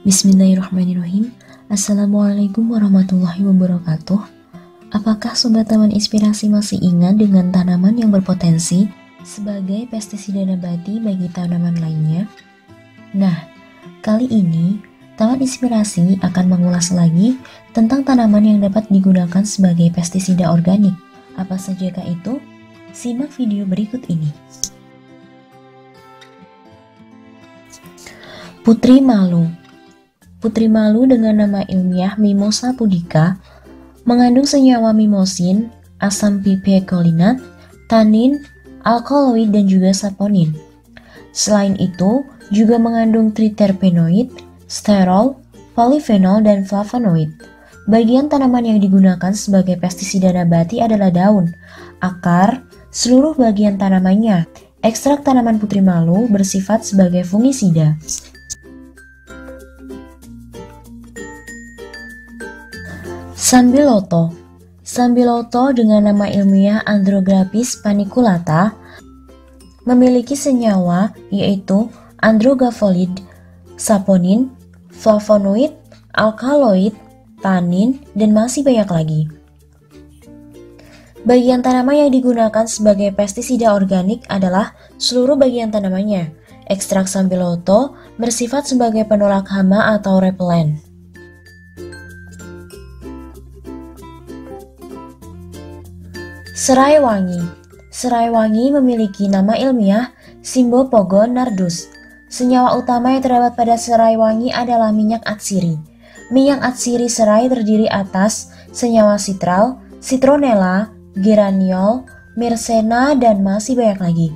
Bismillahirrahmanirrahim. Assalamualaikum warahmatullahi wabarakatuh. Apakah Sobat Taman Inspirasi masih ingat dengan tanaman yang berpotensi sebagai pestisida nabati bagi tanaman lainnya? Nah, kali ini Taman Inspirasi akan mengulas lagi tentang tanaman yang dapat digunakan sebagai pestisida organik. Apa sajakah itu? Simak video berikut ini. Putri Malu. Putri malu dengan nama ilmiah Mimosa pudica mengandung senyawa mimosin, asam pipecolinat, tanin, alkaloid, dan juga saponin. Selain itu, juga mengandung triterpenoid, sterol, polifenol, dan flavonoid. Bagian tanaman yang digunakan sebagai pestisida nabati adalah daun, akar, seluruh bagian tanamannya. Ekstrak tanaman putri malu bersifat sebagai fungisida. Sambiloto. Sambiloto dengan nama ilmiah Andrographis paniculata memiliki senyawa yaitu androgafolid, saponin, flavonoid, alkaloid, tanin, dan masih banyak lagi. Bagian tanaman yang digunakan sebagai pestisida organik adalah seluruh bagian tanamannya. Ekstrak sambiloto bersifat sebagai penolak hama atau repelen. Serai wangi. Serai wangi memiliki nama ilmiah Cymbopogon nardus. Senyawa utama yang terdapat pada serai wangi adalah minyak atsiri. Minyak atsiri serai terdiri atas senyawa sitral, citronella, geraniol, myrcena, dan masih banyak lagi.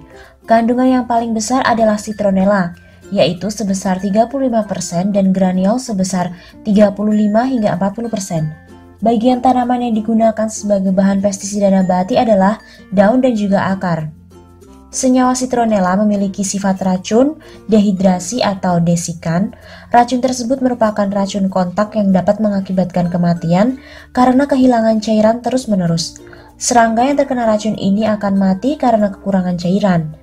Kandungan yang paling besar adalah citronella, yaitu sebesar 35% dan geraniol sebesar 35 hingga 40%. Bagian tanaman yang digunakan sebagai bahan pestisida nabati adalah daun dan juga akar. Senyawa citronella memiliki sifat racun, dehidrasi atau desikan. Racun tersebut merupakan racun kontak yang dapat mengakibatkan kematian karena kehilangan cairan terus-menerus. Serangga yang terkena racun ini akan mati karena kekurangan cairan.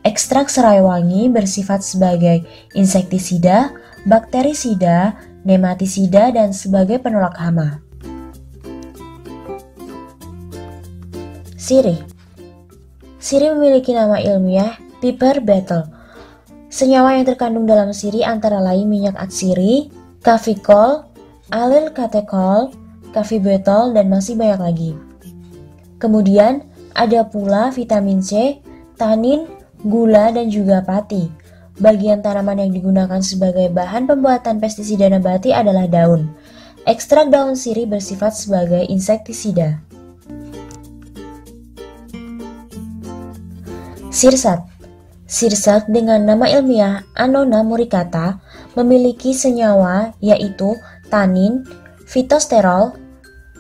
Ekstrak serai wangi bersifat sebagai insektisida, bakterisida, nematisida, dan sebagai penolak hama. Sirih. Sirih memiliki nama ilmiah Piper betel. Senyawa yang terkandung dalam sirih antara lain minyak atsiri, kafikol, alil katekol, kafibetol, dan masih banyak lagi. Kemudian ada pula vitamin C, tanin, gula, dan juga pati. Bagian tanaman yang digunakan sebagai bahan pembuatan pestisida nabati adalah daun. Ekstrak daun sirih bersifat sebagai insektisida. Sirsat. Sirsat dengan nama ilmiah Annona muricata memiliki senyawa yaitu tanin, fitosterol,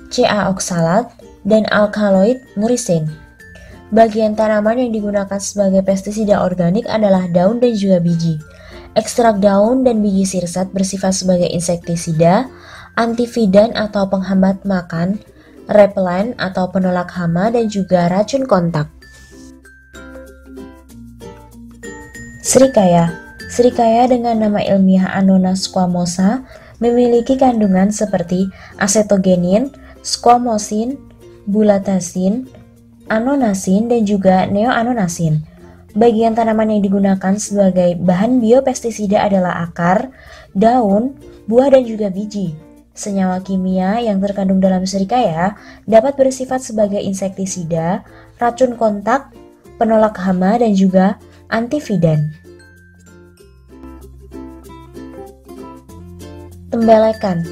CA oksalat, dan alkaloid murisin. Bagian tanaman yang digunakan sebagai pestisida organik adalah daun dan juga biji. Ekstrak daun dan biji sirsat bersifat sebagai insektisida, antividan atau penghambat makan, repelen atau penolak hama, dan juga racun kontak. Serikaya. Serikaya dengan nama ilmiah Annona squamosa memiliki kandungan seperti acetogenin, squamosin, bulatasin, anonasin, dan juga neoanonasin. Bagian tanaman yang digunakan sebagai bahan biopestisida adalah akar, daun, buah, dan juga biji. Senyawa kimia yang terkandung dalam serikaya dapat bersifat sebagai insektisida, racun kontak, penolak hama, dan juga antividan. Tembelekan.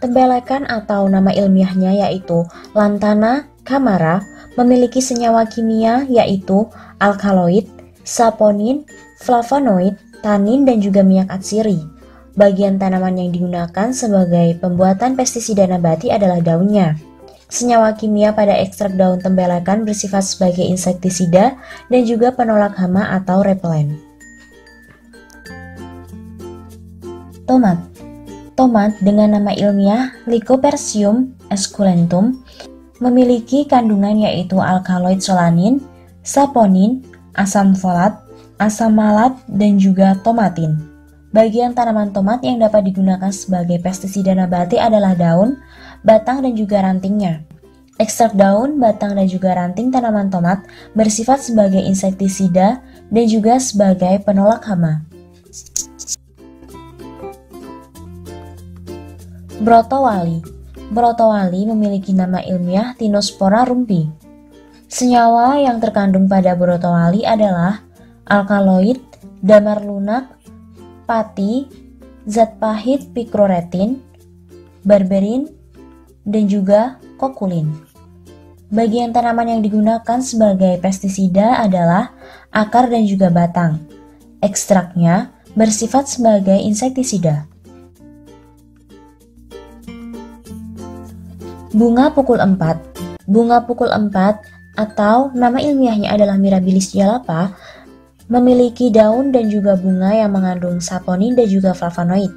Tembelekan atau nama ilmiahnya yaitu Lantana camara memiliki senyawa kimia yaitu alkaloid, saponin, flavonoid, tanin, dan juga minyak atsiri. Bagian tanaman yang digunakan sebagai pembuatan pestisida nabati adalah daunnya. Senyawa kimia pada ekstrak daun tembelekan bersifat sebagai insektisida dan juga penolak hama atau repelen. Tomat. Tomat dengan nama ilmiah Lycophysium esculentum memiliki kandungan yaitu alkaloid solanin, saponin, asam folat, asam malat, dan juga tomatin. Bagian tanaman tomat yang dapat digunakan sebagai pestisida nabati adalah daun, batang, dan juga rantingnya. Ekstrak daun, batang, dan juga ranting tanaman tomat bersifat sebagai insektisida dan juga sebagai penolak hama. Brotowali. Brotowali memiliki nama ilmiah Tinospora rumpi. Senyawa yang terkandung pada brotowali adalah alkaloid, damar lunak, pati, zat pahit pikroretin, berberin, dan juga kokulin. Bagian tanaman yang digunakan sebagai pestisida adalah akar dan juga batang. Ekstraknya bersifat sebagai insektisida. Bunga pukul 4. Bunga pukul 4 atau nama ilmiahnya adalah Mirabilis jalapa memiliki daun dan juga bunga yang mengandung saponin dan juga flavonoid.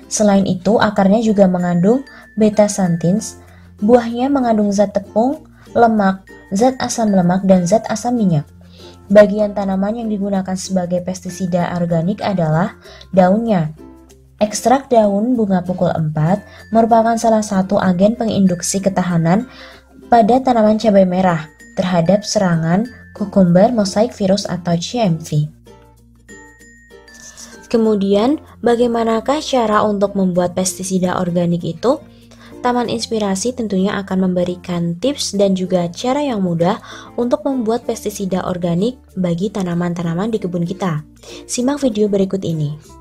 Selain itu, akarnya juga mengandung beta-xanthins, buahnya mengandung zat tepung, lemak, zat asam lemak, dan zat asam minyak. Bagian tanaman yang digunakan sebagai pestisida organik adalah daunnya. Ekstrak daun bunga pukul 4 merupakan salah satu agen penginduksi ketahanan pada tanaman cabai merah terhadap serangan Cucumber mosaic virus atau CMV. Kemudian, bagaimanakah cara untuk membuat pestisida organik itu? Taman Inspirasi tentunya akan memberikan tips dan juga cara yang mudah untuk membuat pestisida organik bagi tanaman-tanaman di kebun kita. Simak video berikut ini.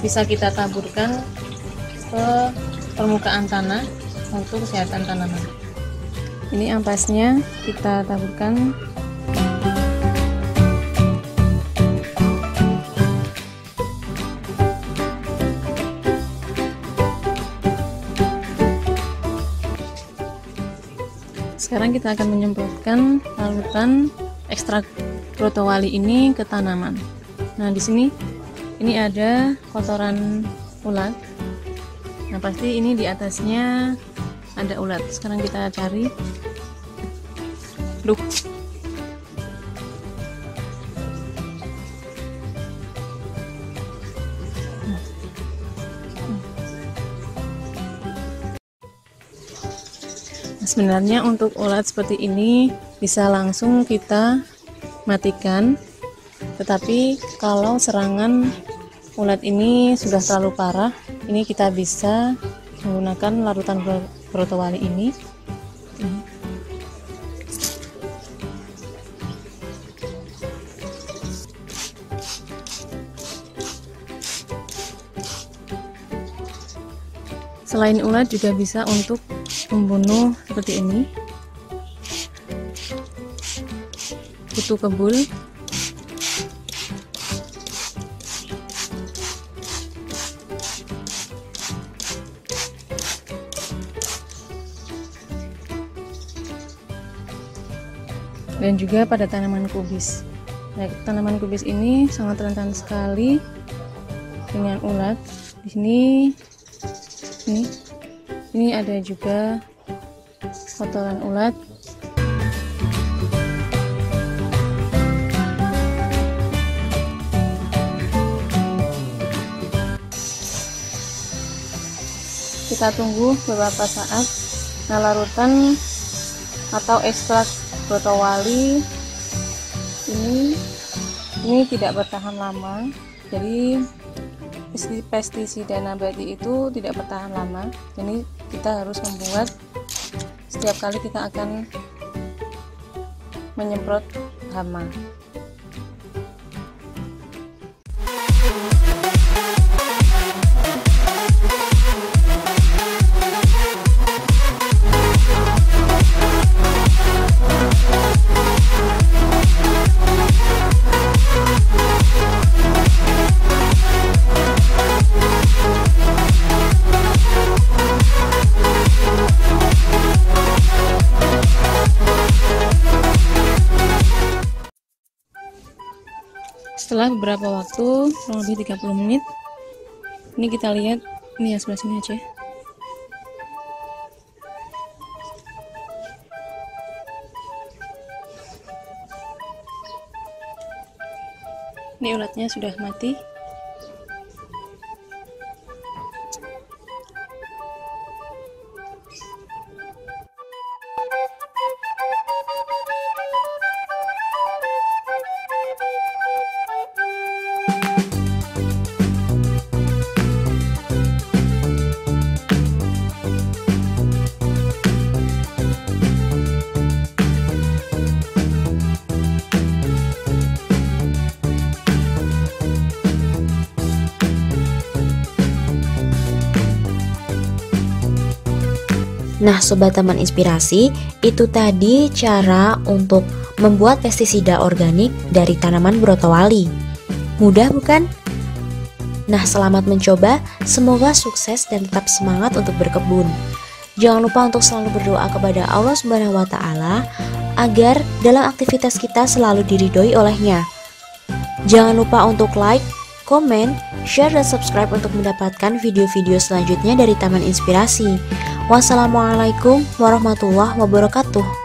Bisa kita taburkan ke permukaan tanah untuk kesehatan tanaman. Ini ampasnya kita taburkan. Sekarang kita akan menyemprotkan larutan ekstrak brotowali ini ke tanaman. Nah, di sini ini ada kotoran ulat. Nah, pasti ini di atasnya ada ulat. Sekarang kita cari. Look. Nah, sebenarnya untuk ulat seperti ini bisa langsung kita matikan. Tetapi kalau serangan ulat ini sudah terlalu parah, ini kita bisa menggunakan larutan brotowali ini. Selain ulat juga bisa untuk membunuh seperti ini, kutu kebul, dan juga pada tanaman kubis. Nah, tanaman kubis ini sangat rentan sekali dengan ulat. Di sini ini ada juga kotoran ulat. Kita tunggu beberapa saat. Nah, larutan atau ekstrak brotowali ini tidak bertahan lama, jadi pestisida nabati itu tidak bertahan lama. Jadi kita harus membuat setiap kali kita akan menyemprot hama. Setelah beberapa waktu, kurang lebih 30 menit, ini kita lihat, ini yang sebelah sini aja. Ini ulatnya sudah mati. Nah, Sobat Taman Inspirasi, itu tadi cara untuk membuat pestisida organik dari tanaman brotowali. Mudah bukan? Nah, selamat mencoba, semoga sukses dan tetap semangat untuk berkebun. Jangan lupa untuk selalu berdoa kepada Allah Subhanahu wa Ta'ala agar dalam aktivitas kita selalu diridhoi olehnya. Jangan lupa untuk like, komen, share, dan subscribe untuk mendapatkan video-video selanjutnya dari Taman Inspirasi. Wassalamualaikum warahmatullahi wabarakatuh.